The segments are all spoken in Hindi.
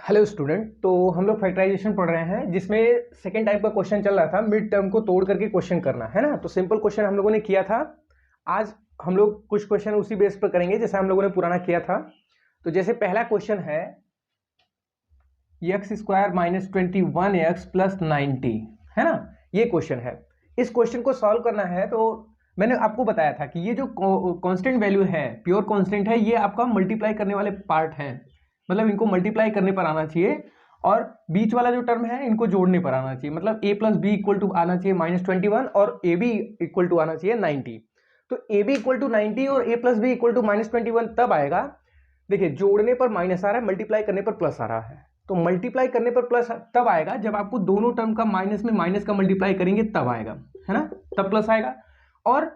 Hello student. तो हम लोग फैक्टराइजेशन पढ़ रहे हैं जिसमें सेकेंड टाइप का क्वेश्चन चल रहा था, मिड टर्म को तोड़ करके क्वेश्चन करना है ना। तो सिंपल क्वेश्चन हम लोगों ने किया था। आज हम लोग कुछ क्वेश्चन उसी बेस पर करेंगे जैसे हम लोगों ने पुराना किया था। तो जैसे पहला क्वेश्चन है X square minus 21x plus 90, है ना। ये क्वेश्चन है। इस क्वेश्चन को सॉल्व करना है तो मैंने आपको बताया था कि ये जो कांस्टेंट वैल्यू है, प्योर कांस्टेंट है, ये आपका मल्टीप्लाई करने वाले पार्ट है, मतलब इनको मल्टीप्लाई करने पर आना चाहिए और बीच वाला जो टर्म है इनको जोड़ने पर आना चाहिए। मतलब a plus b equal to आना चाहिए -21 और ए बी इक्वल टू आना चाहिए 90। तो ए बी इक्वल टू 90 और a plus b equal to -21 तब आएगा, देखिए जोड़ने पर माइनस आ रहा है, मल्टीप्लाई करने पर प्लस आ रहा है। तो मल्टीप्लाई करने पर प्लस तब आएगा जब आपको दोनों टर्म का माइनस में माइनस का मल्टीप्लाई करेंगे तब आएगा, है ना, तब प्लस आएगा। और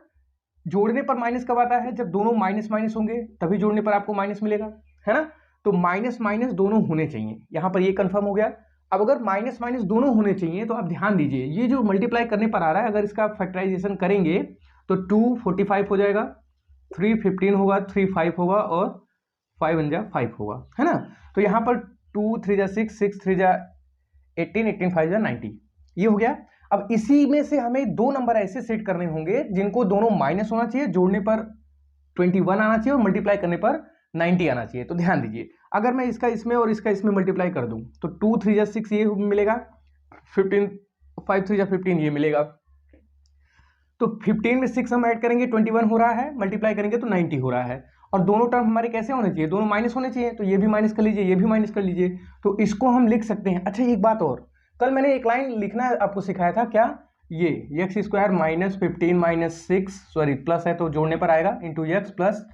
जोड़ने पर माइनस कब आता है? जब दोनों माइनस माइनस होंगे तभी जोड़ने पर आपको माइनस मिलेगा, है ना। तो माइनस माइनस दोनों होने चाहिए, यहां पर ये कंफर्म हो गया। अब अगर माइनस माइनस दोनों होने चाहिए तो आप ध्यान दीजिए, ये जो मल्टीप्लाई करने पर आ रहा है अगर इसका फैक्टराइजेशन करेंगे तो 2 45 हो जाएगा, 3 15 होगा, 3 5 होगा और 5 1 जा 5 होगा, है ना। तो यहां पर 2 3 जा 6, 6 3 जा 18, 18 5 जा 90, ये हो गया। अब इसी में से हमें दो नंबर ऐसे सेट करने होंगे जिनको दोनों माइनस होना चाहिए, जोड़ने पर 21 आना चाहिए और मल्टीप्लाई करने पर 90 आना चाहिए। तो ध्यान दीजिए, अगर मैं इसका इसमें और इसका इसमें मल्टीप्लाई कर दूं तो 2 3 जा 6 ये मिलेगा, 15 5 3 जा 15 ये मिलेगा। तो 15 में 6 हम ऐड करेंगे 21 हो रहा है, मल्टीप्लाई करेंगे तो 90 हो रहा है। और दोनों टर्म हमारे कैसे होने चाहिए? दोनों माइनस होने चाहिए, तो ये भी माइनस कर लीजिए, ये भी माइनस कर लीजिए। तो इसको हम लिख सकते हैं। अच्छा एक बात और, कल मैंने एक लाइन लिखना आपको सिखाया था, क्या? ये x square minus 15 minus 6 sorry plus है तो जोड़ने पर आएगा इंटू एक्स प्लस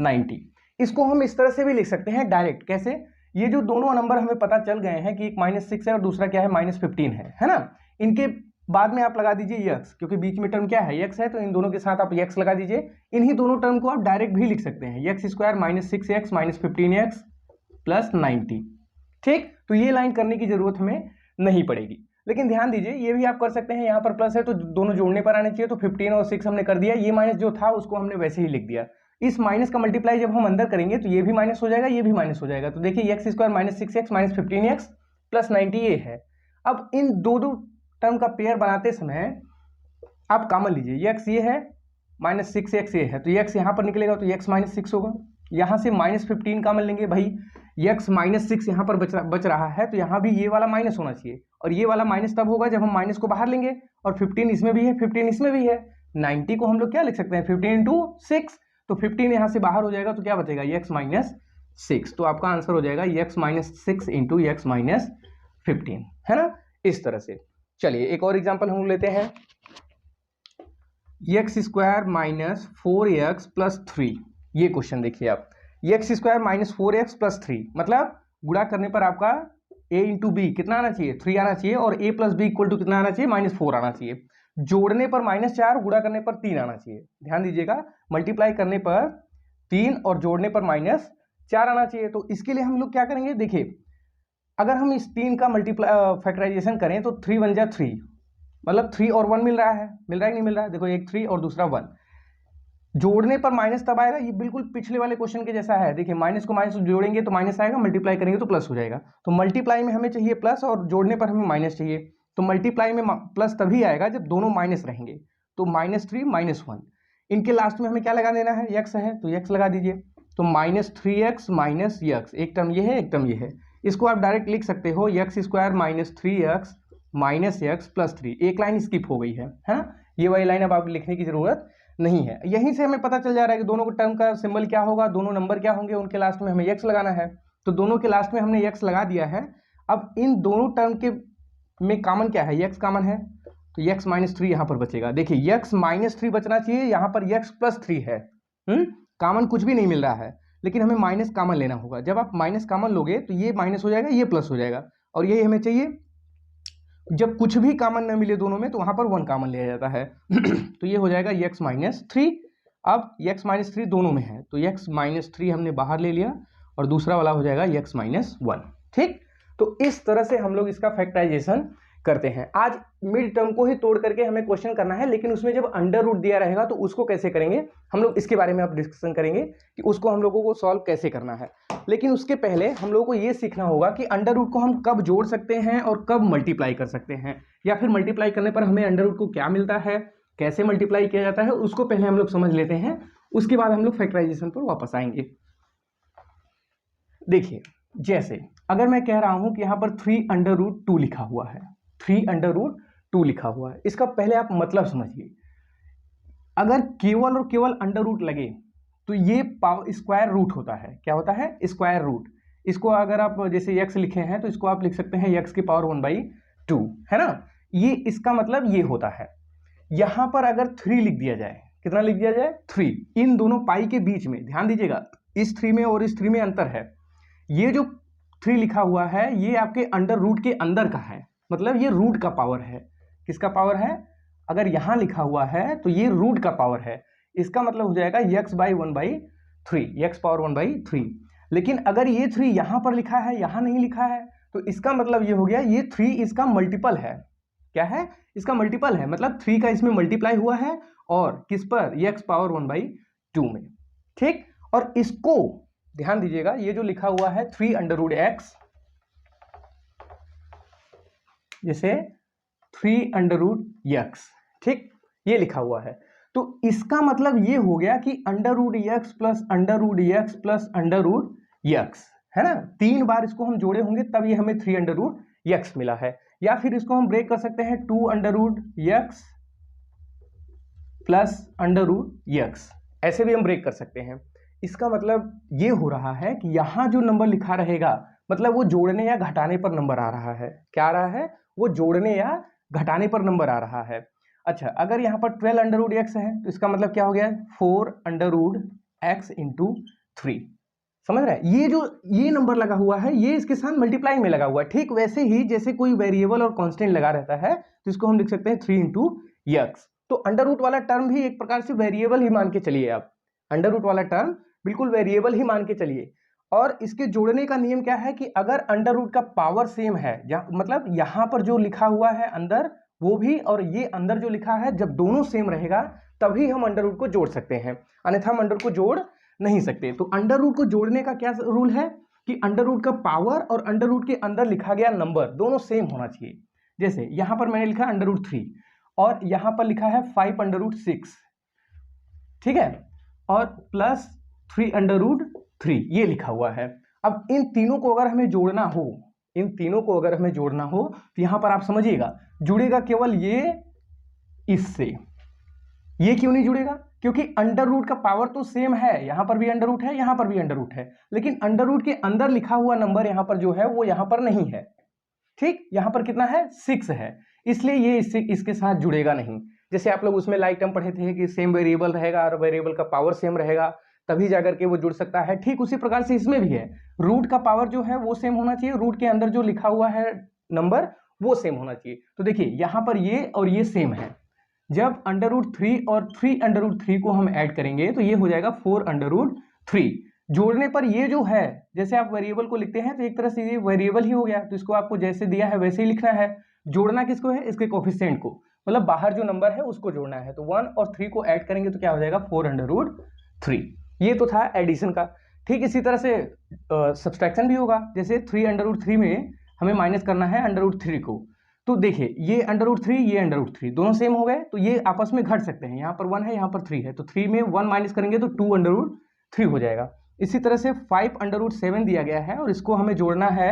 90। इसको हम इस तरह से भी लिख सकते हैं डायरेक्ट। कैसे? ये जो दोनों नंबर हमें पता चल गए हैं कि एक -6 है और दूसरा क्या है -15 है ना। इनके बाद में आप लगा दीजिए x, क्योंकि बीच में टर्म क्या है? x है, तो इन दोनों के साथ आप x लगा दीजिए। इन्हीं दोनों टर्म को आप डायरेक्ट भी लिख सकते हैं, x square -6x -15x plus 90। ठीक, तो ये लाइन करने की जरूरत हमें नहीं पड़ेगी। लेकिन ध्यान दीजिए, ये भी आप कर सकते हैं, यहाँ पर प्लस है तो दोनों जोड़ने पर आने चाहिए। तो 15 और 6 हमने कर दिया, ये माइनस जो था उसको हमने वैसे ही लिख दिया। इस माइनस का मल्टीप्लाई जब हम अंदर करेंगे तो ये भी माइनस हो जाएगा, ये भी माइनस हो जाएगा। तो देखिए x square -6x -15x plus 90 ये है। अब इन दो टर्म का पेयर बनाते समय आप कॉमन लीजिए, एक्स ये है -6x ये है, तो एक्स यहाँ पर निकलेगा तो एक्स -6 होगा। यहाँ से -15 कॉमन लेंगे, भाई एक्स -6 यहाँ पर बच रहा है, तो यहाँ भी ये वाला माइनस होना चाहिए। और ये वाला माइनस तब होगा जब हम माइनस को बाहर लेंगे, और 15 इसमें भी है, 15 इसमें भी है। 90 को हम लोग क्या लिख सकते हैं? 15 इंटू 6, तो 15 यहाँ से बाहर हो जाएगा तो क्या बचेगा? एक्स -6। तो आपका आंसर हो जाएगा एक्स -6 इंटू एक्स -15, है ना। इस तरह से चलिए एक और एग्जांपल हम लेते हैं। एक्स स्क्वायर -4x प्लस 3, ये क्वेश्चन देखिए आप। एक्स स्क्वायर -4x प्लस 3 मतलब गुणा करने पर आपका a इंटू बी कितना आना चाहिए? 3 आना चाहिए, और a plus b equal to कितना आना चाहिए? -4 आना चाहिए। जोड़ने पर -4, गुणा करने पर 3 आना चाहिए। ध्यान दीजिएगा, मल्टीप्लाई करने पर 3 और जोड़ने पर -4 आना चाहिए। तो इसके लिए हम लोग क्या करेंगे? देखिए, अगर हम इस 3 का फैक्टराइजेशन करें तो 3 1 जा 3, मतलब 3 और 1 मिल रहा है कि नहीं मिल रहा है? देखो, एक 3 और दूसरा 1। जोड़ने पर माइनस तब आएगा, ये बिल्कुल पिछले वाले क्वेश्चन के जैसा है। देखिए, माइनस को माइनस जोड़ेंगे तो माइनस आएगा, मल्टीप्लाई करेंगे तो प्लस हो जाएगा। तो मल्टीप्लाई में हमें चाहिए प्लस और जोड़ने पर हमें माइनस चाहिए। तो मल्टीप्लाई में प्लस तभी आएगा जब दोनों माइनस रहेंगे। तो -3 -1, इनके लास्ट में हमें क्या लगा देना है? x है तो x लगा दीजिए। तो -3x माइनस x, एक टर्म ये है, एक टर्म ये है। इसको आप डायरेक्ट लिख सकते हो x square -3x minus x plus 3। एक लाइन स्किप हो गई है ना। ये वाली लाइन अब आप लिखने की जरूरत नहीं है। यहीं से हमें पता चल जा रहा है कि दोनों टर्म का सिंबल क्या होगा, दोनों नंबर क्या होंगे, उनके लास्ट में हमें x लगाना है। तो दोनों के लास्ट में हमने x लगा दिया है। अब इन दोनों टर्म के में कॉमन क्या है? x कॉमन है, तो x -3 यहाँ पर बचेगा। देखिए, x -3 बचना चाहिए, यहाँ पर x प्लस 3 है। कॉमन कुछ भी नहीं मिल रहा है, लेकिन हमें माइनस कॉमन लेना होगा। जब आप माइनस कॉमन लोगे तो ये माइनस हो जाएगा, ये प्लस हो जाएगा, और यही हमें चाहिए। जब कुछ भी कॉमन न मिले दोनों में तो वहां पर 1 कॉमन लिया जाता है। तो ये हो जाएगा x -3। अब x -3 दोनों में है तो x -3 हमने बाहर ले लिया, और दूसरा वाला हो जाएगा x -1। ठीक, तो इस तरह से हम लोग इसका फैक्टराइजेशन करते हैं। आज मिड टर्म को ही तोड़ करके हमें क्वेश्चन करना है, लेकिन उसमें जब अंडर रूट दिया रहेगा तो उसको कैसे करेंगे हम लोग, इसके बारे में अब डिस्कशन करेंगे कि उसको हम लोगों को सॉल्व कैसे करना है। लेकिन उसके पहले हम लोगों को ये सीखना होगा कि अंडर रूट को हम कब जोड़ सकते हैं और कब मल्टीप्लाई कर सकते हैं, या फिर मल्टीप्लाई करने पर हमें अंडर रूट को क्या मिलता है, कैसे मल्टीप्लाई किया जाता है, उसको पहले हम लोग समझ लेते हैं। उसके बाद हम लोग फैक्टराइजेशन पर वापस आएंगे। देखिए, जैसे अगर मैं कह रहा हूं कि यहां पर 3√2 लिखा हुआ है, 3√2 लिखा हुआ है, इसका पहले आप मतलब समझिए। अगर केवल और केवल अंडर रूट लगे तो ये स्क्वायर रूट होता है। क्या होता है? Square root. इसको अगर आप जैसे x लिखे हैं तो इसको आप लिख सकते हैं x की पावर 1/2, है ना। ये इसका मतलब ये होता है। यहां पर अगर 3 लिख दिया जाए, कितना लिख दिया जाए? 3। इन दोनों पाई के बीच में ध्यान दीजिएगा, इस 3 में और इस 3 में अंतर है। ये जो 3 लिखा हुआ है ये आपके अंडर रूट के अंदर का है, मतलब ये रूट का पावर है। किसका पावर है? अगर यहां लिखा हुआ है तो ये रूट का पावर है। इसका मतलब हो जाएगा x/1/3, x पावर 1/3। लेकिन अगर ये 3 यहां पर लिखा है, यहां नहीं लिखा है, तो इसका मतलब ये हो गया ये 3 इसका मल्टीपल है। क्या है? इसका मल्टीपल है, मतलब 3 का इसमें मल्टीप्लाई हुआ है और किस पर? x पावर 1/2 में। ठीक, और इसको ध्यान दीजिएगा, ये जो लिखा हुआ है 3√x, जैसे 3√x, ठीक, ये लिखा हुआ है। तो इसका मतलब ये हो गया कि √x plus √x plus √x, है ना। 3 बार इसको हम जोड़े होंगे तब ये हमें 3√x मिला है। या फिर इसको हम ब्रेक कर सकते हैं 2√x प्लस √x, ऐसे भी हम ब्रेक कर सकते हैं। इसका मतलब ये हो रहा है कि यहां जो नंबर लिखा रहेगा मतलब वो जोड़ने या घटाने पर नंबर आ रहा है। क्या आ रहा है? वो जोड़ने या घटाने पर नंबर आ रहा है। अच्छा, अगर यहाँ पर 12√x है तो इसका मतलब क्या हो गया? 4√x into 3। समझ रहे हैं? ये जो ये नंबर लगा हुआ है ये इसके साथ मल्टीप्लाई में लगा हुआ है। ठीक वैसे ही जैसे कोई वेरिएबल और कांस्टेंट लगा रहता है तो इसको हम लिख सकते हैं 3 × x। तो अंडर रूट वाला टर्म भी एक प्रकार से वेरिएबल ही मान के चलिए आप। अंडर रूट वाला टर्म बिल्कुल वेरिएबल ही मान के चलिए। और इसके जोड़ने का नियम क्या है कि अगर अंडर रूट का पावर सेम है, मतलब यहां पर जो लिखा हुआ है अंदर वो भी और ये अंदर जो लिखा है, जब दोनों सेम रहेगा तभी हम अंडर रूट को जोड़ सकते हैं, अन्यथा हम अंडर रूट को जोड़ नहीं सकते। तो अंडर रूट को जोड़ने का क्या रूल है कि अंडर रूट का पावर और अंडर रूट के अंदर लिखा गया नंबर दोनों सेम होना चाहिए। जैसे यहां पर मैंने लिखा √3 और यहां पर लिखा है 5√6, ठीक है, और प्लस 3√3 ये लिखा हुआ है। अब इन तीनों को अगर हमें जोड़ना हो, इन तीनों को अगर हमें जोड़ना हो तो यहां पर आप समझिएगा जुड़ेगा केवल ये इससे। ये क्यों नहीं जुड़ेगा? क्योंकि अंडर रूट का पावर तो सेम है, यहां पर भी अंडर रूट है, यहां पर भी अंडर रूट है, लेकिन अंडर रूट के अंदर लिखा हुआ नंबर यहां पर जो है वो यहां पर नहीं है। ठीक, यहां पर कितना है? 6 है, इसलिए ये इसके साथ जुड़ेगा नहीं। जैसे आप लोग उसमें लाइक टर्म पढ़े थे कि सेम वेरिएबल रहेगा और वेरिएबल का पावर सेम रहेगा तभी जाकर के वो जुड़ सकता है। ठीक उसी प्रकार से इसमें भी है, रूट का पावर जो है वो सेम होना चाहिए, रूट के अंदर जो लिखा हुआ है नंबर वो सेम होना चाहिए। तो देखिए यहां पर ये और ये सेम है, जब √3 और 3√3 को हम ऐड करेंगे तो ये हो जाएगा 4√3। जोड़ने पर ये जो है, जैसे आप वेरिएबल को लिखते हैं तो एक तरह से ये वेरिएबल ही हो गया, तो इसको आपको जैसे दिया है वैसे ही लिखना है। जोड़ना किसको है? इसके कोफिशिएंट को, मतलब बाहर जो नंबर है उसको जोड़ना है। तो 1 और 3 को ऐड करेंगे तो क्या हो जाएगा? 4√3। ये तो था एडिशन का। ठीक इसी तरह से सब्सट्रैक्शन भी होगा। जैसे 3√3 में हमें माइनस करना है √3 को, तो देखिए ये √3 ये √3 दोनों सेम हो गए तो ये आपस में घट सकते हैं। यहाँ पर 1 है, यहाँ पर 3 है, तो 3 में 1 माइनस करेंगे तो 2√3 हो जाएगा। इसी तरह से 5√7 दिया गया है और इसको हमें जोड़ना है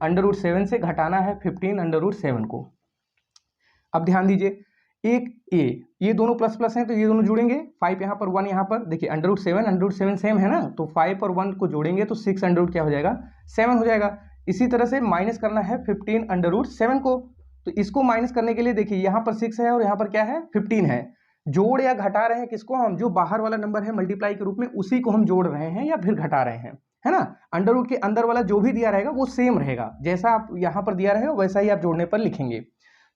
√7 से, घटाना है 15√7 को। अब ध्यान दीजिए, एक ये दोनों प्लस प्लस हैं तो ये दोनों जुड़ेंगे, 5 यहाँ पर 1 यहाँ पर, देखिए √7 सेम है ना, तो 5 और 1 को जोड़ेंगे तो 6 क्या हो जाएगा? 7 हो जाएगा। इसी तरह से माइनस करना है 15√7 को, तो इसको माइनस करने के लिए देखिए यहाँ पर 6 है और यहाँ पर क्या है? 15 है। जोड़ या घटा रहे हैं किसको हम? जो बाहर वाला नंबर है मल्टीप्लाई के रूप में उसी को हम जोड़ रहे हैं या फिर घटा रहे हैं, है ना। अंडर रूट के अंदर वाला जो भी दिया रहेगा वो सेम रहेगा, जैसा आप यहाँ पर दिया रहेगा वैसा ही आप जोड़ने पर लिखेंगे।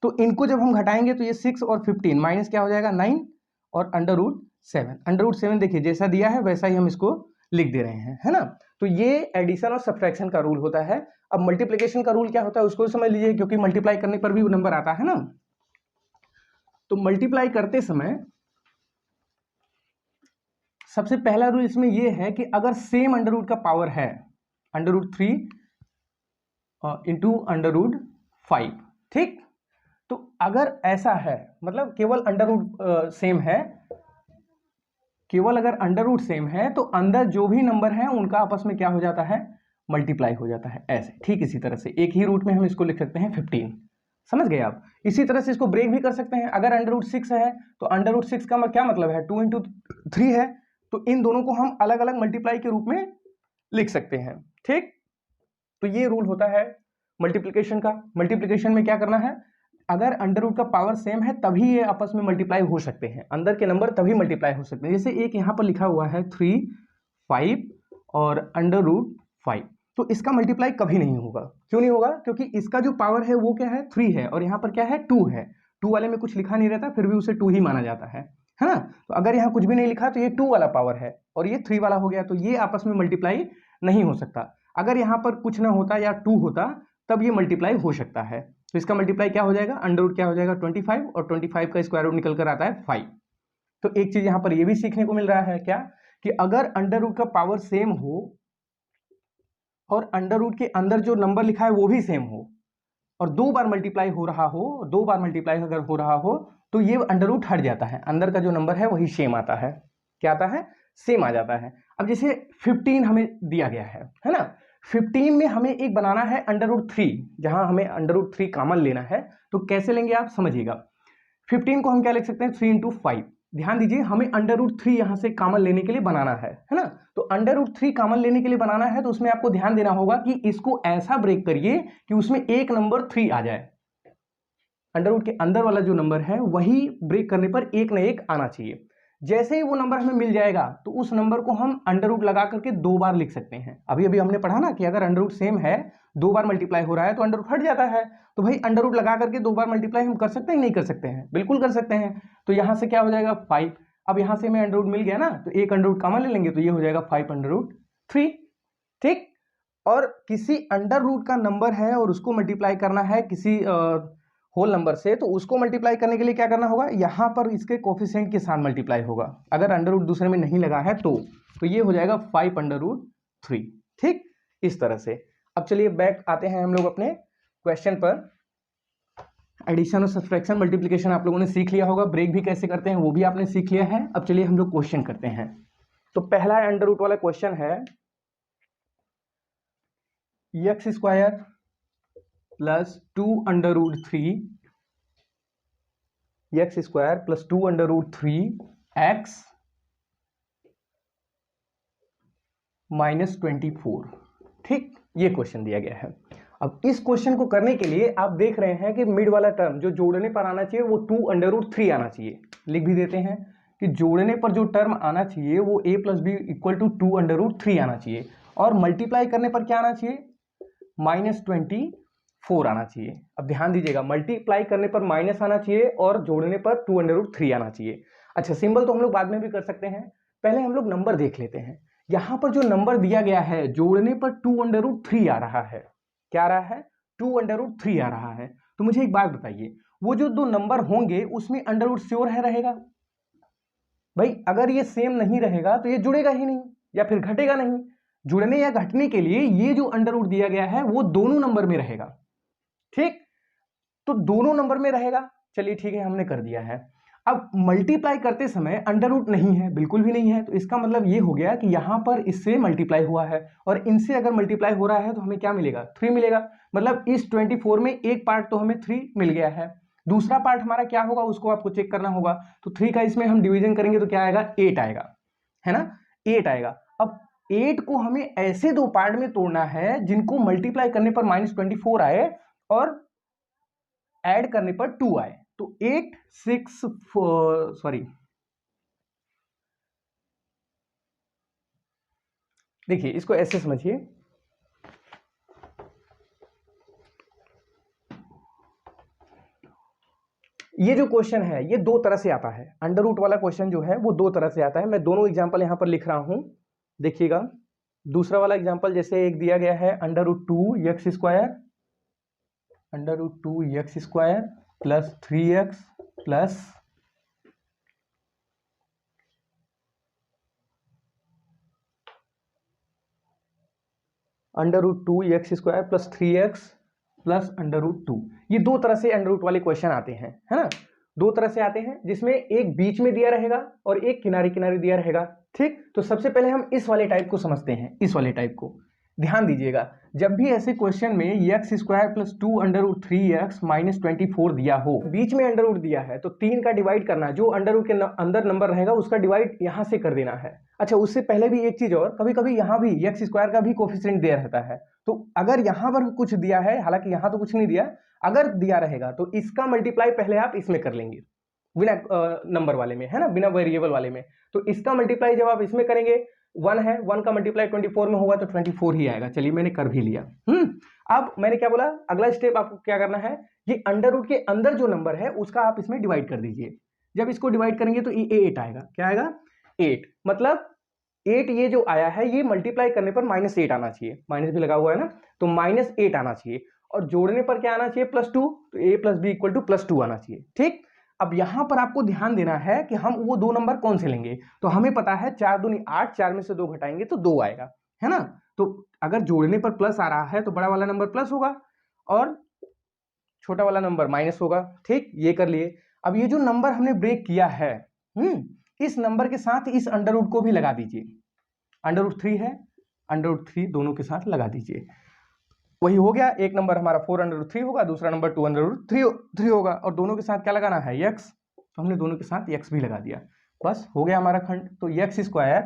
तो इनको जब हम घटाएंगे तो ये 6 और 15 माइनस क्या हो जाएगा? 9 और √7। √7 देखिए जैसा दिया है वैसा ही हम इसको लिख दे रहे हैं, है ना। तो ये एडिशन और सब्ट्रैक्शन का रूल होता है। अब मल्टीप्लिकेशन का रूल क्या होता है उसको समझ लीजिए, क्योंकि मल्टीप्लाई करने पर भी वो नंबर आता है ना। तो मल्टीप्लाई करते समय सबसे पहला रूल इसमें ये है कि अगर सेम अंडर रूट का पावर है, under root 3 into under root 5, ठीक। तो अगर ऐसा है, मतलब केवल अंडर रूट सेम है, केवल अगर अंडर रूट सेम है तो अंदर जो भी नंबर है उनका आपस में क्या हो जाता है, मल्टीप्लाई हो जाता है, ऐसे। ठीक इसी तरह से एक ही रूट में हम इसको लिख सकते हैं 15, समझ गए आप। इसी तरह से इसको ब्रेक भी कर सकते हैं। अगर अंडर रूट 6 है तो अंडर रूट 6 का क्या मतलब है, 2 इंटू 3 है, तो इन दोनों को हम अलग अलग मल्टीप्लाई के रूप में लिख सकते हैं, ठीक। तो ये रूल होता है मल्टीप्लिकेशन का। मल्टीप्लिकेशन में क्या करना है, अगर अंडर रूट का पावर सेम है तभी ये आपस में मल्टीप्लाई हो सकते हैं, अंदर के नंबर तभी मल्टीप्लाई हो सकते हैं। जैसे एक यहां पर लिखा हुआ है 3, 5 और अंडर रूट 5, तो इसका मल्टीप्लाई कभी नहीं होगा। क्यों नहीं होगा, क्योंकि इसका जो पावर है वो क्या है, 3 है, और यहाँ पर क्या है, 2 है। 2 वाले में कुछ लिखा नहीं रहता, फिर भी उसे 2 ही माना जाता है ना। तो अगर यहाँ कुछ भी नहीं लिखा तो ये 2 वाला पावर है और ये 3 वाला हो गया, तो ये आपस में मल्टीप्लाई नहीं हो सकता। अगर यहाँ पर कुछ ना होता या 2 होता तब ये मल्टीप्लाई हो सकता है। तो इसका मल्टीप्लाई क्या हो जाएगा, अंडर रूट क्या हो जाएगा 25, और 25 का स्क्वायर रूट निकल कर आता है 5। तो एक चीज यहाँ पर ये भी सीखने को मिल रहा है क्या, कि अगर अंडर रूट का पावर सेम हो और अंडर रूट के अंदर जो नंबर लिखा है वो भी सेम हो और 2 बार मल्टीप्लाई हो रहा हो, 2 बार मल्टीप्लाई अगर हो रहा हो तो ये अंडर रूट हट जाता है, अंदर का जो नंबर है वही सेम आता है। क्या आता है, सेम आ जाता है। अब जैसे 15 हमें दिया गया है ना, 15 में हमें एक बनाना है अंडर रूट 3, जहां हमें अंडर रूट 3 कॉमन लेना है। तो कैसे लेंगे आप समझिएगा। 15 को हम क्या लिख सकते हैं, 3 इंटू 5। ध्यान दीजिए, हमें अंडर रूट 3 यहां से कॉमन लेने के लिए बनाना है ना। तो अंडर रूट 3 कॉमन लेने के लिए बनाना है तो उसमें आपको ध्यान देना होगा कि इसको ऐसा ब्रेक करिए कि उसमें एक नंबर 3 आ जाए। अंडर रूट के अंदर वाला जो नंबर है वही ब्रेक करने पर एक न एक आना चाहिए। जैसे ही वो नंबर हमें मिल जाएगा तो उस नंबर को हम अंडर रूट लगा करके 2 बार लिख सकते हैं। अभी अभी हमने पढ़ा ना कि अगर अंडर रूट सेम है, 2 बार मल्टीप्लाई हो रहा है तो अंडर रूट हट जाता है। तो भाई अंडर रूट लगा करके 2 बार मल्टीप्लाई हम कर सकते हैं, नहीं कर सकते हैं, बिल्कुल कर सकते हैं। तो यहां से क्या हो जाएगा 5। अब यहां से हमें अंडर रूट मिल गया ना, तो एक अंडर रूट कॉमन ले लेंगे तो ये हो जाएगा 5 अंडर रूट 3, ठीक। और किसी अंडर रूट का नंबर है और उसको मल्टीप्लाई करना है किसी होल नंबर से, तो उसको मल्टीप्लाई करने के लिए क्या करना होगा, यहां पर इसके कोफिशिएंट के साथ मल्टीप्लाई होगा। अगर अंडर रूट दूसरे में नहीं लगा है तो ये हो जाएगा 5 अंडर रूट 3, ठीक। इस तरह से। अब चलिए बैक आते हैं हम लोग अपने क्वेश्चन पर। एडिशन और सब्ट्रैक्शन मल्टीप्लिकेशन आप लोगों ने सीख लिया होगा, ब्रेक भी कैसे करते हैं वो भी आपने सीख लिया है। अब चलिए हम लोग क्वेश्चन करते हैं। तो पहला अंडर रूट वाला क्वेश्चन है, X square plus 2 under root 3, X square plus 2 under root 3 X minus 24, ठीक। ये क्वेश्चन दिया गया है। अब इस क्वेश्चन को करने के लिए आप देख रहे हैं कि मिड वाला टर्म जो जोड़ने पर आना चाहिए वो 2 अंडर रूट 3 आना चाहिए। लिख भी देते हैं कि जोड़ने पर जो टर्म आना चाहिए वो a plus b equal to 2 under root 3 आना चाहिए, और मल्टीप्लाई करने पर क्या आना चाहिए, माइनस 24 आना चाहिए। अब ध्यान दीजिएगा, मल्टीप्लाई करने पर माइनस आना चाहिए और जोड़ने पर 2 अंडर रूट 3 आना चाहिए। अच्छा, सिंबल तो हम लोग बाद में भी कर सकते हैं, पहले हम लोग नंबर देख लेते हैं। यहां पर जो नंबर दिया गया है जोड़ने पर 2 अंडर रूट 3 आ रहा है। क्या आ रहा है, 2 अंडर रूट 3 आ रहा है। तो मुझे एक बात बताइए, वो जो 2 नंबर होंगे उसमें अंडर रूट श्योर है रहेगा? भाई अगर ये सेम नहीं रहेगा तो ये जुड़ेगा ही नहीं या फिर घटेगा नहीं। जुड़ने या घटने के लिए ये जो अंडर रूट दिया गया है वो दोनों नंबर में रहेगा, ठीक। तो दोनों नंबर में रहेगा, चलिए ठीक है, हमने कर दिया है। अब मल्टीप्लाई करते समय अंडर रूट नहीं है, बिल्कुल भी नहीं है, तो इसका मतलब ये हो गया कि यहां पर इससे मल्टीप्लाई हुआ है और इनसे अगर मल्टीप्लाई हो रहा है तो हमें क्या मिलेगा, 3 मिलेगा। मतलब इस 24 में एक पार्ट तो हमें 3 मिल गया है, दूसरा पार्ट हमारा क्या होगा उसको आपको चेक करना होगा। तो 3 का इसमें हम डिवीजन करेंगे तो क्या आएगा, 8 आएगा, है ना, 8 आएगा। अब 8 को हमें ऐसे 2 पार्ट में तोड़ना है जिनको मल्टीप्लाई करने पर -24 आए और ऐड करने पर 2 आए। तो 8 6 सॉरी, देखिए इसको ऐसे समझिए, ये जो क्वेश्चन है ये 2 तरह से आता है। अंडर रूट वाला क्वेश्चन जो है वो 2 तरह से आता है। मैं दोनों एग्जांपल यहां पर लिख रहा हूं, देखिएगा। दूसरा वाला एग्जांपल जैसे एक दिया गया है √2x² √2x² plus 3x plus √2x² plus 3x plus √2। ये दो तरह से अंडर रूट वाले क्वेश्चन आते हैं, है ना, दो तरह से आते हैं, जिसमें एक बीच में दिया रहेगा और एक किनारे किनारे दिया रहेगा। ठीक, तो सबसे पहले हम इस वाले टाइप को समझते हैं, इस वाले टाइप को ध्यान दीजिएगा। जब भी ऐसे क्वेश्चन में x² प्लस 2√3x माइनस 24 दिया हो, बीच में अंडर रूट दिया है, तो 3 का डिवाइड करना, जो अंडर रूट के अंदर नंबर रहेगा उसका डिवाइड यहां से कर देना है। अच्छा, उससे पहले भी एक चीज और, कभी कभी यहां भी x² का भी कोफिशिएंट दिया रहता है, तो अगर यहां पर कुछ दिया है, हालांकि यहां तो कुछ नहीं दिया, अगर दिया रहेगा तो इसका मल्टीप्लाई पहले आप इसमें कर लेंगे, बिना नंबर वाले में, है ना, बिना वेरिएबल वाले में। तो इसका मल्टीप्लाई जब आप इसमें करेंगे, 1 है, 1 का मल्टीप्लाई 24 में होगा तो 24 ही आएगा। चलिए मैंने कर भी लिया। अब मैंने क्या बोला, अगला स्टेप आपको क्या करना है, ये अंडर रूट के अंदर जो नंबर है उसका आप इसमें डिवाइड कर दीजिए। जब इसको डिवाइड करेंगे तो ये 8 आएगा। क्या आएगा? 8। मतलब 8 ये जो आया है, ये मल्टीप्लाई करने पर -8 आना चाहिए, माइनस भी लगा हुआ है ना, तो -8 आना चाहिए, और जोड़ने पर क्या आना चाहिए, +2, तो a + b = +2 आना चाहिए। ठीक, अब यहां पर आपको ध्यान देना है कि हम वो दो नंबर कौन से लेंगे। तो हमें पता है 4 दूनी 8, 4 में से 2 घटाएंगे तो 2 आएगा, है ना। तो अगर जोड़ने पर प्लस आ रहा है तो बड़ा वाला नंबर प्लस होगा और छोटा वाला नंबर माइनस होगा। ठीक, ये कर लिए। अब ये जो नंबर हमने ब्रेक किया है, इस नंबर के साथ इस अंडर रूट को भी लगा दीजिए। √3 है, √3 दोनों के साथ लगा दीजिए। वही हो गया, एक नंबर हमारा 4√3 होगा, दूसरा नंबर 2√3 होगा, और दोनों के साथ क्या लगाना है, x। तो हमने दोनों के साथ x भी लगा दिया, बस हो गया हमारा खंड। तो x²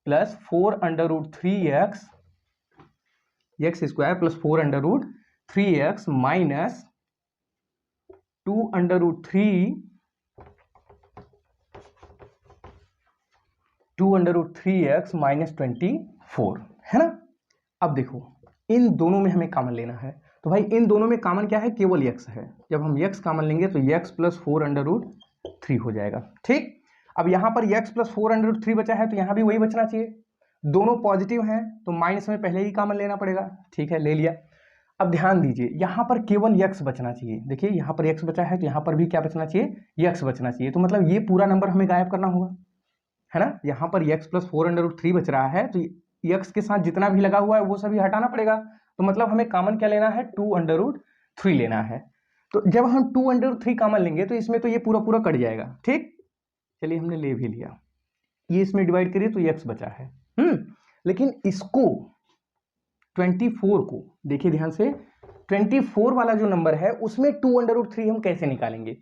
plus 4√3x, x² plus 4√3x minus 2√3x minus 24, है ना। अब देखो, इन दोनों में हमें कॉमन लेना है, तो भाई इन दोनों में कॉमन क्या है, केवल x है। जब हम x कॉमन लेंगे तो x प्लस 4√3 हो जाएगा। ठीक, अब यहां पर x प्लस 4√3 बचा है, तो यहां भी वही बचना चाहिए। दोनों पॉजिटिव हैं तो माइनस में पहले ही कॉमन लेना पड़ेगा। ठीक है, ले लिया। अब ध्यान दीजिए, यहां पर केवल x बचना चाहिए। देखिए यहां पर x बचा है, तो यहां पर भी क्या बचना चाहिए, x बचना चाहिए। तो मतलब ये पूरा नंबर हमें गायब करना होगा, है ना। यहां पर x प्लस 4√3 बच रहा है, तो x के साथ जितना भी लगा हुआ है वो सभी हटाना पड़ेगा। तो मतलब हमें कॉमन क्या लेना है, 2√3 लेना है। तो जब हम 2√3 कॉमन लेंगे तो इसमें तो ये पूरा पूरा कट जाएगा। ठीक, चलिए हमने ले भी लिया, ये इसमें डिवाइड करिए तो x बचा है। लेकिन इसको 24 को देखिए ध्यान से, 24 वाला जो नंबर है उसमें 2√3 हम कैसे निकालेंगे,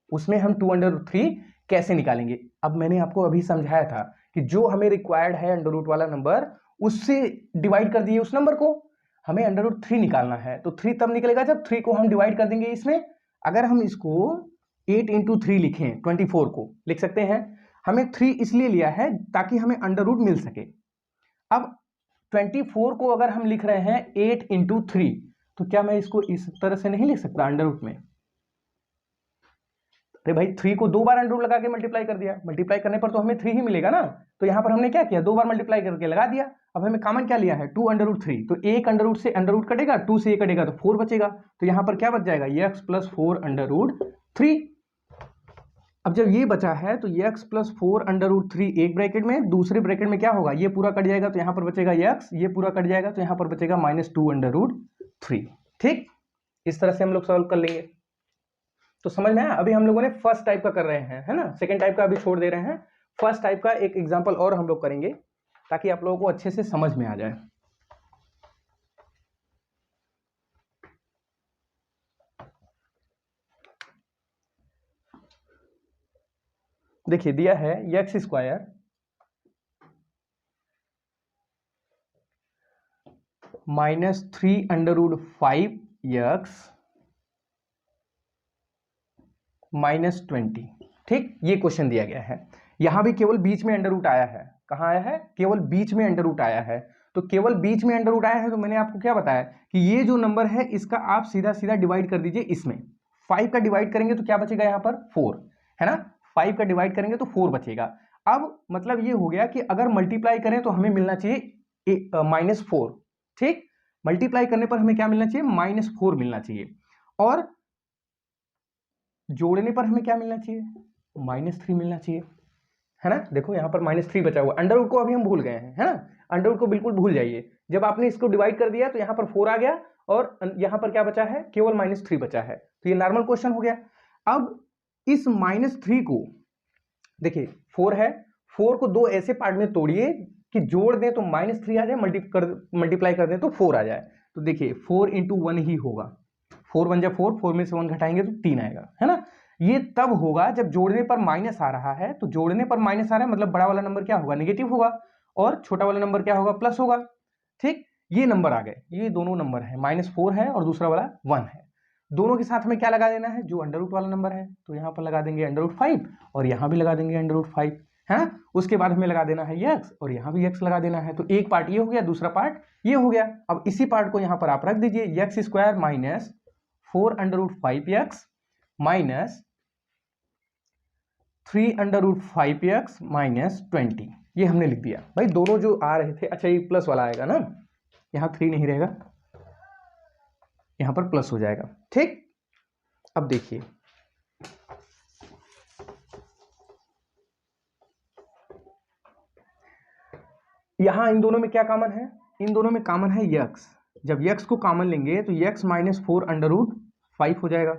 उसमें हम 2√3 कैसे निकालेंगे। अब मैंने आपको अभी समझाया था कि जो हमें रिक्वायर्ड है अंडर रूट वाला नंबर, उससे डिवाइड कर दिए उस नंबर को। हमें √3 निकालना है, तो 3 तब निकलेगा जब 3 को हम डिवाइड कर देंगे इसमें। अगर हम इसको 8 × 3 लिखें, 24 को लिख सकते हैं। हमें 3 इसलिए लिया है ताकि हमें अंडर रूट मिल सके। अब 24 को अगर हम लिख रहे हैं 8 × 3, तो क्या मैं इसको इस तरह से नहीं लिख सकता अंडर रूट में? अरे भाई 3 को 2 बार अंडर रूट लगा के मल्टीप्लाई कर दिया, मल्टीप्लाई करने पर तो हमें 3 ही मिलेगा ना। तो यहां पर हमने क्या किया, 2 बार मल्टीप्लाई करके लगा दिया। अब हमें कॉमन क्या लिया है, 2√3, तो एक अंडर रूट से अंडर रूट कटेगा, 2 से ये कटेगा तो 4 बचेगा। तो यहां पर क्या बच जाएगा, x प्लस 4√3। अब जब ये बचा है तो x प्लस 4√3 एक ब्रैकेट में, दूसरे ब्रैकेट में क्या होगा, ये पूरा कट जाएगा तो यहां पर बचेगा x, ये पूरा कट जाएगा तो यहां पर बचेगा -2√3। ठीक, इस तरह से हम लोग सॉल्व कर लेंगे। तो समझ में आया। अभी हम लोगों ने फर्स्ट टाइप का कर रहे हैं, है ना, सेकंड टाइप का अभी छोड़ दे रहे हैं। फर्स्ट टाइप का एक एग्जांपल और हम लोग करेंगे ताकि आप लोगों को अच्छे से समझ में आ जाए। देखिए दिया है x² माइनस 3√5x माइनस 20। ठीक, ये क्वेश्चन दिया गया है। यहां भी केवल बीच में अंडर रूट आया है। कहां आया है, केवल बीच में अंडर रूट आया है। तो केवल बीच में अंडर रूट आया है, तो मैंने आपको क्या बताया कि ये जो नंबर है इसका आप सीधा सीधा डिवाइड कर दीजिए इसमें। 5 का डिवाइड करेंगे तो क्या बचेगा यहाँ पर, 4, है ना। 5 का डिवाइड करेंगे तो 4 बचेगा। अब मतलब ये हो गया कि अगर मल्टीप्लाई करें तो हमें मिलना चाहिए -4, ठीक। मल्टीप्लाई करने पर हमें क्या मिलना चाहिए, -4 मिलना चाहिए, और जोड़ने पर हमें क्या मिलना चाहिए, -3 मिलना चाहिए, है ना। देखो यहाँ पर -3 बचा हुआ, अंडर रूट को अभी हम भूल गए हैं, है ना, अंडर रूट को बिल्कुल भूल जाइए। जब आपने इसको डिवाइड कर दिया तो यहाँ पर 4 आ गया, और यहाँ पर क्या बचा है, केवल -3 बचा है। तो ये नॉर्मल क्वेश्चन हो गया। अब इस -3 को देखिए, 4 है, 4 को दो ऐसे पार्ट में तोड़िए कि जोड़ दें तो -3 आ जाए, मल्टीप्लाई कर दें तो 4 आ जाए। तो देखिए 4 × 1 ही होगा, 4 1 जा 4, 4 में से 1 घटाएंगे तो 3 आएगा, है ना। ये तब होगा जब जोड़ने पर माइनस आ रहा है, तो जोड़ने पर माइनस आ रहा है मतलब बड़ा वाला नंबर क्या होगा, नेगेटिव होगा, और छोटा वाला नंबर क्या होगा, प्लस होगा, ठीक। ये नंबर आ गए, ये दोनों नंबर है, -4 है और दूसरा वाला 1 है। दोनों के साथ में क्या लगा देना है, जो अंडर रूट वाला नंबर है, तो यहाँ पर लगा देंगे √5, और यहाँ भी लगा देंगे √5, है। उसके बाद हमें लगा देना है x, और यहाँ भी x लगा देना है। तो एक पार्ट ये हो गया, दूसरा पार्ट ये हो गया। अब इसी पार्ट को यहाँ पर आप रख दीजिए, x² - 4 √5x -3 √5x -20, ये हमने लिख दिया। भाई दोनों जो आ रहे थे, अच्छा ये प्लस वाला आएगा ना, यहाँ 3 नहीं रहेगा, यहाँ पर प्लस हो जाएगा, ठीक। अब देखिए यहां इन दोनों में क्या कॉमन है, इन दोनों में कॉमन है x। जब x को कॉमन लेंगे तो x -4 √5 हो जाएगा।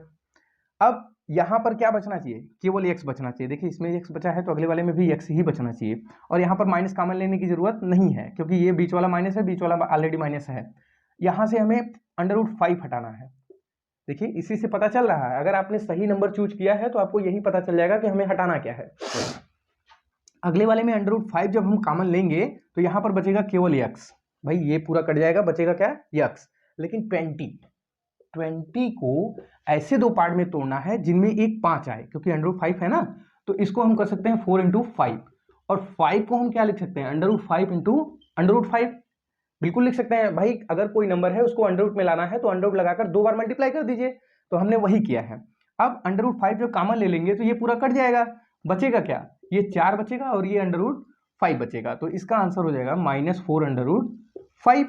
अब यहां पर क्या बचना चाहिए, केवल x बचना चाहिए। देखिए इसमें x बचा है तो अगले वाले में भी x ही बचना चाहिए, और यहां पर माइनस कॉमन लेने की जरूरत नहीं है, क्योंकि ये बीच वाला माइनस है, बीच वाला ऑलरेडी माइनस है। यहां से हमें √5 हटाना है। देखिए इसी से पता चल रहा है, अगर आपने सही नंबर चूज किया है तो आपको यही पता चल जाएगा कि हमें हटाना क्या है। अगले वाले में √5 जब हम कॉमन लेंगे तो यहां पर बचेगा केवल x। भाई ये पूरा कट जाएगा, बचेगा क्या, x। लेकिन 20 को ऐसे दो पार्ट में तोड़ना है जिनमें एक 5 आए, क्योंकि √5 है ना, तो इसको हम कर सकते हैं 4 × 5, और 5 को हम क्या लिख सकते हैं, √5 × √5 बिल्कुल लिख सकते हैं। भाई अगर कोई नंबर है उसको अंडर रूट में लाना है तो अंडर रूट लगाकर 2 बार मल्टीप्लाई कर दीजिए, तो हमने वही किया है। अब √5 जब कॉमन ले लेंगे तो ये पूरा कट जाएगा, बचेगा क्या, ये 4 बचेगा और ये √5 बचेगा। तो इसका आंसर हो जाएगा -4 √5।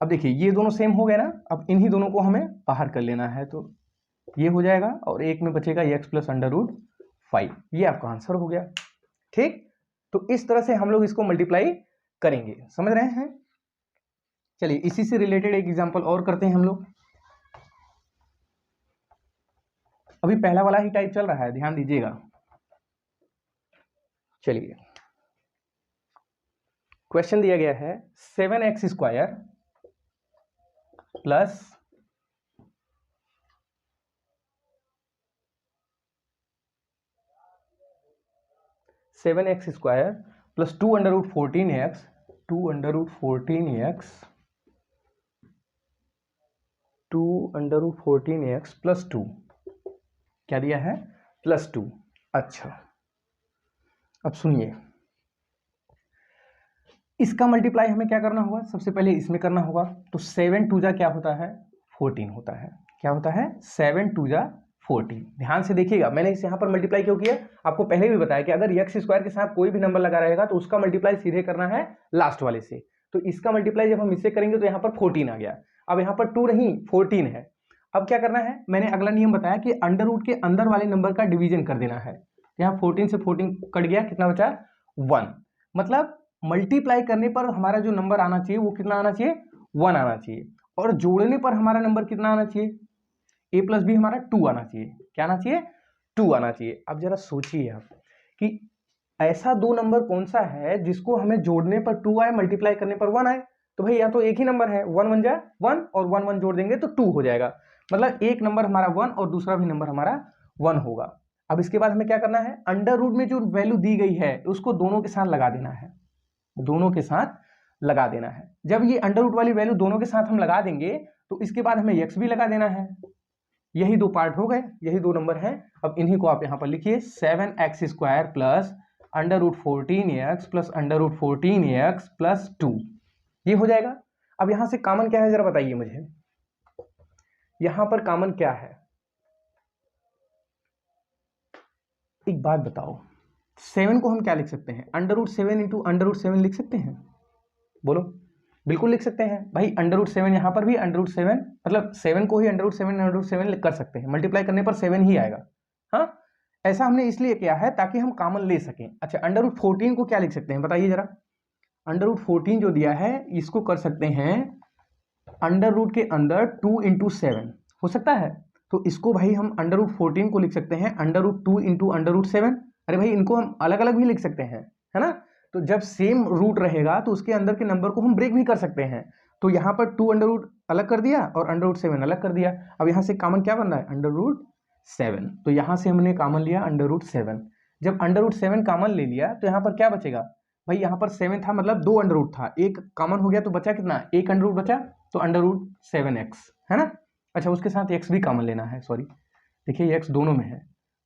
अब देखिए ये दोनों सेम हो गए ना, अब इन्हीं दोनों को हमें बाहर कर लेना है, तो ये हो जाएगा, और एक में बचेगा x + √5। ये आपका आंसर हो गया, ठीक। तो इस तरह से हम लोग इसको मल्टीप्लाई करेंगे, समझ रहे हैं। चलिए इसी से रिलेटेड एक एग्जांपल और करते हैं हम लोग। अभी पहला वाला ही टाइप चल रहा है, ध्यान दीजिएगा। चलिए क्वेश्चन दिया गया है 7x² plus 7x² plus 2 √14x 2 √14x 2 √14x plus 2, क्या दिया है, +2। अच्छा अब सुनिए, इसका मल्टीप्लाई हमें क्या करना होगा, सबसे पहले इसमें करना होगा। तो 7 2 जा क्या होता है, 14 होता है। क्या होता है, 7 2 जा 14। ध्यान से देखिएगा, मैंने इस यहाँ पर मल्टीप्लाई क्यों किया, आपको पहले भी बताया कि अगर x² के साथ कोई भी नंबर लगा रहेगा तो उसका मल्टीप्लाई सीधे करना है लास्ट वाले से। तो इसका मल्टीप्लाई जब हम इससे करेंगे तो यहाँ पर 14 आ गया। अब यहाँ पर 2 नहीं 14 है। अब क्या करना है, मैंने अगला नियम बताया कि अंडर रूट के अंदर वाले नंबर का डिवीजन कर देना है। यहाँ 14 से 14 कट गया, कितना बचा, 1। मतलब मल्टीप्लाई करने पर हमारा जो नंबर आना चाहिए वो कितना आना चाहिए, 1 आना चाहिए, और जोड़ने पर हमारा नंबर कितना आना चाहिए, a + b हमारा 2 आना चाहिए। क्या आना चाहिए, 2 आना चाहिए। अब जरा सोचिए आप कि ऐसा दो नंबर कौन सा है जिसको हमें जोड़ने पर 2 आए, मल्टीप्लाई करने पर 1 आए। तो भाई या तो एक ही नंबर है, 1 1 जा 1, और 1 1 जोड़ देंगे तो 2 हो जाएगा। मतलब एक नंबर हमारा 1 और दूसरा भी नंबर हमारा 1 होगा। अब इसके बाद हमें क्या करना है, अंडर रूट में जो वैल्यू दी गई है उसको दोनों के साथ लगा देना है, दोनों के साथ लगा देना है। जब ये अंडर रूट वाली वैल्यू दोनों के साथ हम लगा देंगे तो इसके बाद हमें x भी लगा देना है। यही दो पार्ट हो गए, यही दो नंबर हैं। अब इन्हीं को आप यहां पर लिखिए, 7x² plus √14x plus √14x plus 2, ये हो जाएगा। अब यहां से कॉमन क्या है जरा बताइए मुझे, यहां पर कॉमन क्या है, एक बात बताओ। 7 को हम क्या लिख सकते हैं, √7 × √7 लिख सकते हैं, बोलो। बिल्कुल लिख सकते हैं भाई। √7 यहाँ पर भी √7, मतलब 7 को ही √7 कर सकते हैं, मल्टीप्लाई करने पर 7 ही आएगा। हाँ, ऐसा हमने इसलिए किया है ताकि हम कॉमन ले सकें। अच्छा, √14 को क्या लिख सकते हैं बताइए जरा। √14 जो दिया है इसको कर सकते हैं अंडर रूट के अंदर 2 × 7 हो सकता है, तो इसको भाई हम √14 को लिख सकते हैं √2 × √7। अरे भाई इनको हम अलग अलग भी लिख सकते हैं, है ना। तो जब सेम रूट रहेगा तो उसके अंदर के नंबर को हम ब्रेक भी कर सकते हैं। तो यहाँ पर 2 अलग कर दिया और √7 अलग कर दिया। अब यहाँ से कॉमन क्या बन रहा है, √7। तो यहाँ से हमने कॉमन लिया √7। जब √7 कॉमन ले लिया तो यहाँ पर क्या बचेगा भाई, यहाँ पर 7 था मतलब 2 अंडर रूट था, एक कॉमन हो गया तो बचा कितना, एक अंडर रूट बचा, तो √7x है ना। अच्छा, उसके साथ x भी कॉमन लेना है, सॉरी देखिए x दोनों में है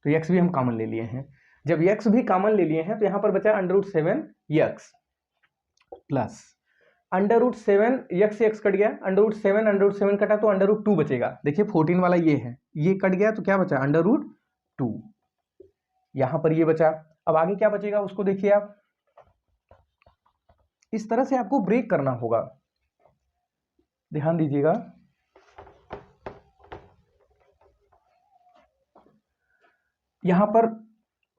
तो x भी हम कॉमन ले लिए हैं। जब x भी कॉमन ले लिए हैं तो यहाँ पर बचा √7x प्लस √7 x से x कट गया, √7 कटा तो √2 बचेगा। देखिए 14 वाला ये कट गया तो क्या बचा √2, यहाँ पर ये बचा। अब आगे क्या बचेगा उसको देखिए आप, इस तरह से आपको ब्रेक करना होगा, ध्यान दीजिएगा। यहां पर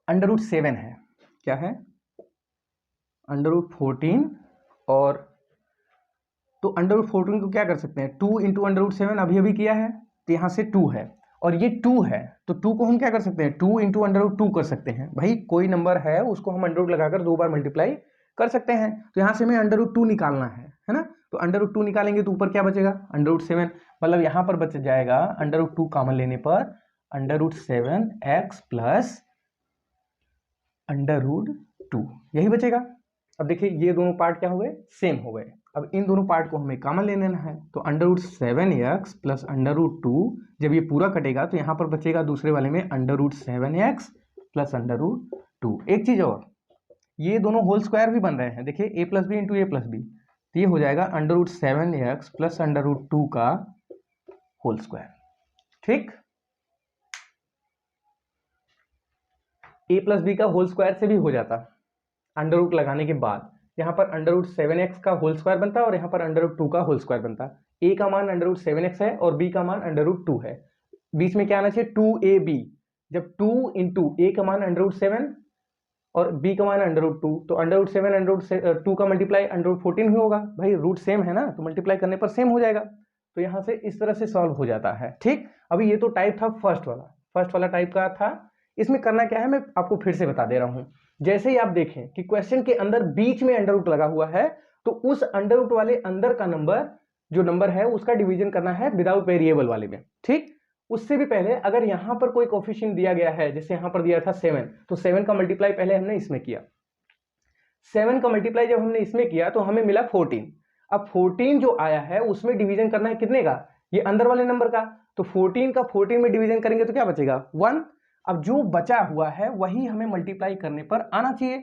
√7 है, क्या है √14, और तो √14 को क्या कर सकते हैं 2 × √7 अभी अभी किया है तो यहां से 2 है और ये 2 है तो 2 को हम क्या कर सकते हैं 2 × √2 कर सकते हैं। भाई कोई नंबर है उसको हम अंडर रूट लगाकर 2 बार मल्टीप्लाई कर सकते हैं। तो यहाँ से हमें √2 निकालना है ना। तो √2 निकालेंगे तो ऊपर क्या बचेगा √7, मतलब यहाँ पर बच जाएगा √2 कॉमन लेने पर √7x प्लस √2, यही बचेगा। अब देखिए ये दोनों पार्ट क्या हो गए, सेम हो गए। अब इन दोनों पार्ट को हमें कॉमन ले लेना है, तो √7x प्लस √2, जब ये पूरा कटेगा तो यहाँ पर बचेगा दूसरे वाले में √7x प्लस √2। एक चीज और, ये दोनों होल स्क्वायर भी बन रहे हैं, देखिए a + b × a + b, तो ये हो जाएगा √7x प्लस √2 का होल स्क्वायर। ठीक, a + b का होल स्क्वायर से भी हो जाता अंडर रूट लगाने के बाद। यहाँ पर √7x का होल स्क्वायर बनता है और यहाँ पर √2 का होल स्क्वायर बनता है। a का मान √7x है और b का मान √2 है, बीच में क्या आना चाहिए 2ab। जब 2 × a का मान √7 और b का मान √2, तो √7 √2 का मल्टीप्लाई √14 ही होगा। भाई रूट सेम है ना, तो मल्टीप्लाई करने पर सेम हो जाएगा। तो यहाँ से इस तरह से सॉल्व हो जाता है। ठीक, अभी ये तो टाइप था फर्स्ट वाला टाइप का था। इसमें करना क्या है मैं आपको फिर से बता दे रहा हूं। जैसे ही आप देखें कि क्वेश्चन के अंदर बीच में अंडर रूट लगा हुआ है तो उस अंडर रूट वाले अंदर का नंबर जो नंबर है उसका डिवीजन करना है विदाउट वेरिएबल वाले में। ठीक, उससे भी पहले अगर यहां पर कोई कोफिशिएंट दिया गया है, जैसे यहां पर दिया था 7, तो 7 का मल्टीप्लाई पहले हमने इसमें किया। 7 का मल्टीप्लाई जब हमने इसमें किया तो हमें मिला 14। अब 14 जो आया है उसमें डिवीजन करना है कितने का, ये अंदर वाले नंबर का। तो 14 का 14 में डिवीजन करेंगे तो क्या बचेगा 1। अब जो बचा हुआ है वही हमें मल्टीप्लाई करने पर आना चाहिए।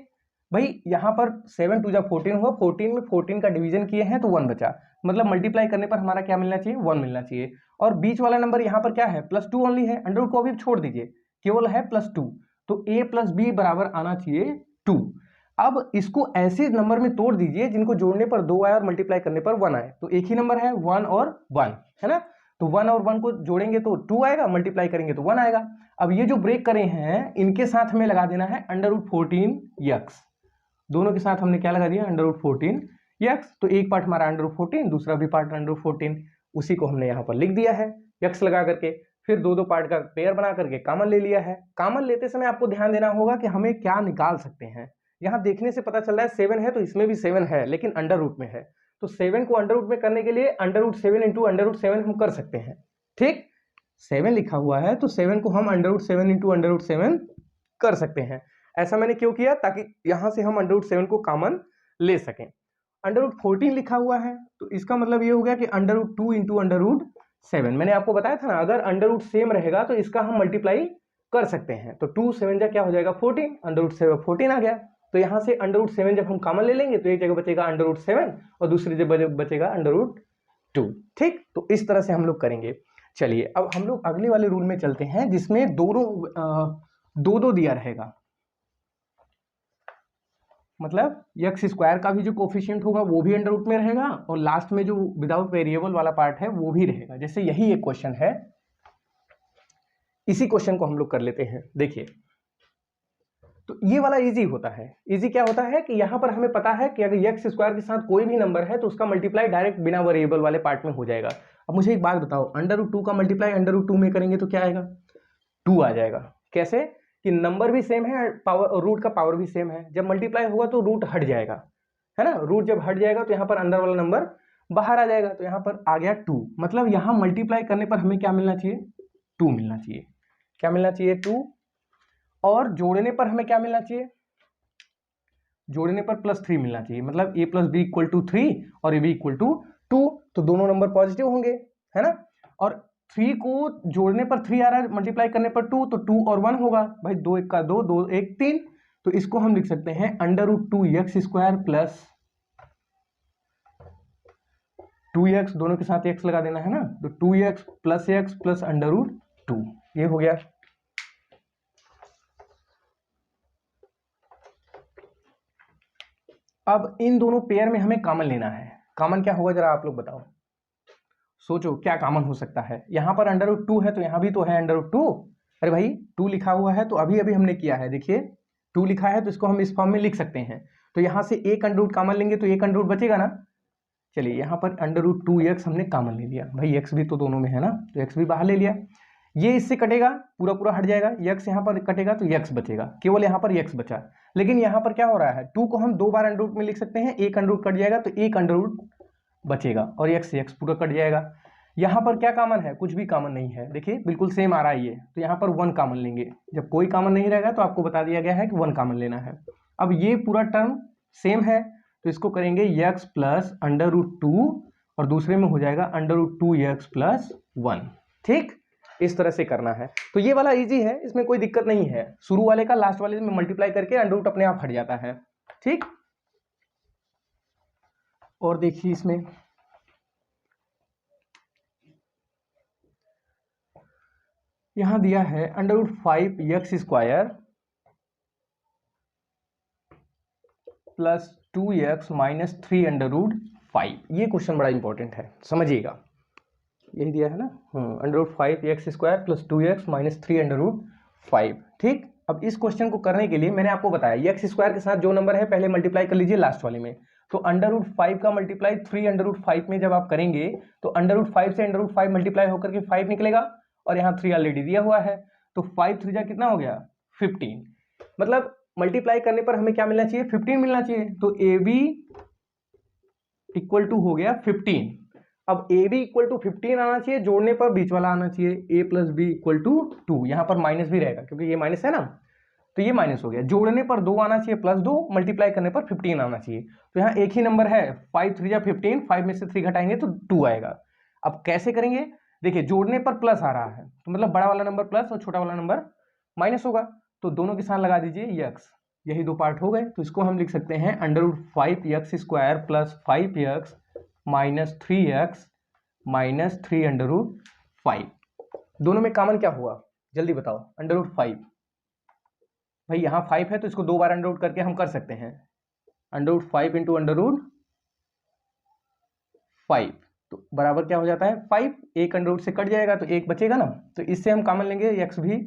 भाई यहां पर 7 × 14 हुआ, 14 में 14 का डिवीजन किए हैं तो 1 बचा, मतलब मल्टीप्लाई करने पर हमारा क्या मिलना चाहिए 1 मिलना चाहिए। और बीच वाला नंबर यहाँ पर क्या है +2 ओनली है, अंडर रूट को अभी छोड़ दीजिए, केवल है +2, तो a + b बराबर आना चाहिए 2। अब इसको ऐसे नंबर में तोड़ दीजिए जिनको जोड़ने पर 2 आए और मल्टीप्लाई करने पर 1 आए। तो एक ही नंबर है 1 और 1, है ना। तो 1 और 1 को जोड़ेंगे तो 2 आएगा, मल्टीप्लाई करेंगे तो 1 आएगा। अब ये जो ब्रेक करे हैं इनके साथ हमें लगा देना है √14x, दोनों के साथ हमने क्या लगा दिया √14x। तो एक पार्ट हमारा √14, दूसरा भी पार्ट √14, उसी को हमने यहाँ पर लिख दिया है x लगा करके। फिर दो पार्ट का पेयर बना करके कॉमन ले लिया है। कॉमन लेते समय आपको ध्यान देना होगा कि हमें क्या निकाल सकते हैं। यहाँ देखने से पता चल रहा है 7 है तो इसमें भी 7 है लेकिन अंडर रूट में है, तो 7 को अंडर रूट में करने के लिए √7 × √7 हम कर सकते हैं। ठीक, 7 लिखा हुआ है तो 7 को हम √7 × √7 कर सकते हैं। ऐसा मैंने क्यों किया, ताकि यहां से हम √7 को कॉमन ले सकें। √14 लिखा हुआ है तो इसका मतलब ये हो गया कि √2 × √7। मैंने आपको बताया था ना, अगर अंडर रूट सेम रहेगा तो इसका हम मल्टीप्लाई कर सकते हैं। तो 2 7 जा क्या हो जाएगा 14, √14 आ गया। तो यहां से √7 जब हम कॉमन ले लेंगे तो एक जगह बचेगा √7 और दूसरी जगह बचेगा √2। ठीक, तो इस तरह से हम लोग करेंगे। चलिए अब हम लोग अगले वाले रूल में चलते हैं जिसमें दोनों दो दिया रहेगा। मतलब एक्स स्क्वायर का भी जो कोफिशिएंट होगा वो भी अंडर रूट में रहेगा और लास्ट में जो विदाउट वेरिएबल वाला पार्ट है वो भी रहेगा। जैसे यही एक क्वेश्चन है, इसी क्वेश्चन को हम लोग कर लेते हैं। देखिए तो ये वाला इजी होता है। इजी क्या होता है कि यहां पर हमें पता है कि अगर एक्स स्क्वायर के साथ कोई भी नंबर है तो उसका मल्टीप्लाई डायरेक्ट बिना वेरिएबल वाले पार्ट में हो जाएगा। अब मुझे एक बात बताओ, अंडर रूट 2 का मल्टीप्लाई अंडर रूट 2 में करेंगे तो क्या आएगा? 2 आ जाएगा। कैसे कि नंबर भी सेम है, पावर रूट का पावर भी सेम है। जब मल्टीप्लाई होगा तो रूट हट जाएगा, है ना। रूट जब हट जाएगा तो यहाँ पर अंदर वाला नंबर बाहर आ जाएगा। तो यहाँ पर आ गया 2, मतलब यहाँ मल्टीप्लाई करने पर हमें क्या मिलना चाहिए? 2 मिलना चाहिए। क्या मिलना चाहिए? 2। और जोड़ने पर हमें क्या मिलना चाहिए? जोड़ने पर +3 मिलना चाहिए। मतलब a + b = 3 और ab = 2, तो दोनों नंबर पॉजिटिव होंगे, है ना। और 3 को जोड़ने पर 3 आ रहा है, मल्टीप्लाई करने पर 2, तो 2 और 1 होगा भाई। 2 1 का 2, 2 1 3। तो इसको हम लिख सकते हैं √2x² प्लस 2x, दोनों के साथ x लगा देना है ना, तो 2x + x प्लस √2, ये हो गया। अब इन दोनों पेयर में हमें कॉमन लेना है। कॉमन क्या होगा जरा आप लोग बताओ, सोचो क्या कॉमन हो सकता है। यहां पर √2 है तो यहां भी तो है √2। अरे भाई 2 लिखा हुआ है तो अभी अभी हमने किया है, देखिए 2 लिखा है तो इसको हम इस फॉर्म में लिख सकते हैं। तो यहां से एक अंडर कॉमन लेंगे तो एक अंडर बचेगा ना। चलिए यहाँ पर √2x हमने कॉमन ले लिया भाई, x भी तो दोनों में है ना, तो x भी बाहर ले लिया। ये इससे कटेगा, पूरा पूरा हट जाएगा। x यहाँ पर कटेगा तो x बचेगा, केवल यहाँ पर x बचा। लेकिन यहाँ पर क्या हो रहा है, 2 को हम 2 बार अंडर रूट में लिख सकते हैं, एक अंडर रूट कट जाएगा तो एक अंडर रूट बचेगा और x पूरा कट जाएगा। यहाँ पर क्या कॉमन है? कुछ भी कॉमन नहीं है। देखिए बिल्कुल सेम आ रहा है ये, तो यहाँ पर 1 कॉमन लेंगे। जब कोई कॉमन नहीं रहेगा तो आपको बता दिया गया है कि 1 कॉमन लेना है। अब ये पूरा टर्म सेम है तो इसको करेंगे x प्लस √2 और दूसरे में हो जाएगा √2x प्लस 1। ठीक, इस तरह से करना है। तो ये वाला इजी है, इसमें कोई दिक्कत नहीं है। शुरू वाले का लास्ट वाले में मल्टीप्लाई करके अंडर रूट अपने आप हट जाता है। ठीक, और देखिए इसमें यहां दिया है √5x² प्लस 2x - 3√5। ये क्वेश्चन बड़ा इंपॉर्टेंट है, समझिएगा। यही दिया है ना, √5x² प्लस 2x - 3√5। ठीक, अब इस क्वेश्चन को करने के लिए मैंने आपको बताया x² के साथ जो नंबर है पहले मल्टीप्लाई कर लीजिए लास्ट वाले में। तो √5 का मल्टीप्लाई 3√5 में जब आप करेंगे तो √5 से √5 मल्टीप्लाई होकर के 5 निकलेगा और यहाँ 3 ऑलरेडी दिया हुआ है। तो 5 3 जा कितना हो गया? 15। मतलब मल्टीप्लाई करने पर हमें क्या मिलना चाहिए? 15 मिलना चाहिए। तो AB = हो गया 15। अब AB = 15 आना चाहिए, जोड़ने पर बीच वाला आना चाहिए a + b = 2। यहाँ पर माइनस भी रहेगा क्योंकि ये माइनस है ना, तो ये माइनस हो गया। जोड़ने पर 2 आना चाहिए +2, मल्टीप्लाई करने पर 15 आना चाहिए। तो यहाँ एक ही नंबर है, 5 3 जा 15, 5 में से 3 घटाएंगे तो 2 आएगा। अब कैसे करेंगे? देखिए जोड़ने पर प्लस आ रहा है तो मतलब बड़ा वाला नंबर प्लस और छोटा वाला नंबर माइनस होगा, तो दोनों के साथ लगा दीजिए x। यही दो पार्ट हो गए, तो इसको हम लिख सकते हैं √5x² प्लस 5x - 3x - 3√5। दोनों में कॉमन क्या हुआ जल्दी बताओ? √5। भाई यहाँ 5 है तो इसको 2 बार अंडर रूट करके हम कर सकते हैं। √5 × √5 तो बराबर क्या हो जाता है? 5। एक अंडर रूट से कट जाएगा तो एक बचेगा ना, तो इससे हम कॉमन लेंगे x भी।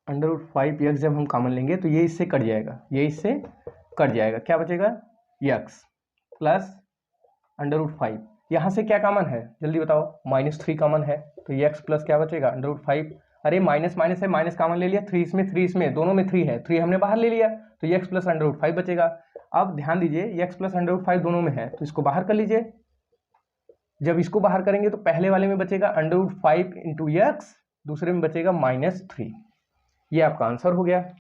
√5x जब हम कॉमन लेंगे तो ये इससे कट जाएगा, ये इससे कट जाएगा, क्या बचेगा? x plus √5। यहाँ से क्या कॉमन है जल्दी बताओ? -3 कॉमन है, तो x प्लस क्या बचेगा? √5। अरे माइनस माइनस है, माइनस कॉमन ले लिया, 3 इसमें 3 इसमें, दोनों में 3 है, 3 हमने बाहर ले लिया तो x प्लस √5 बचेगा। अब ध्यान दीजिए x प्लस √5 दोनों में है तो इसको बाहर कर लीजिए। जब इसको बाहर करेंगे तो पहले वाले में बचेगा √5 × x, दूसरे में बचेगा -3। ये आपका आंसर हो गया।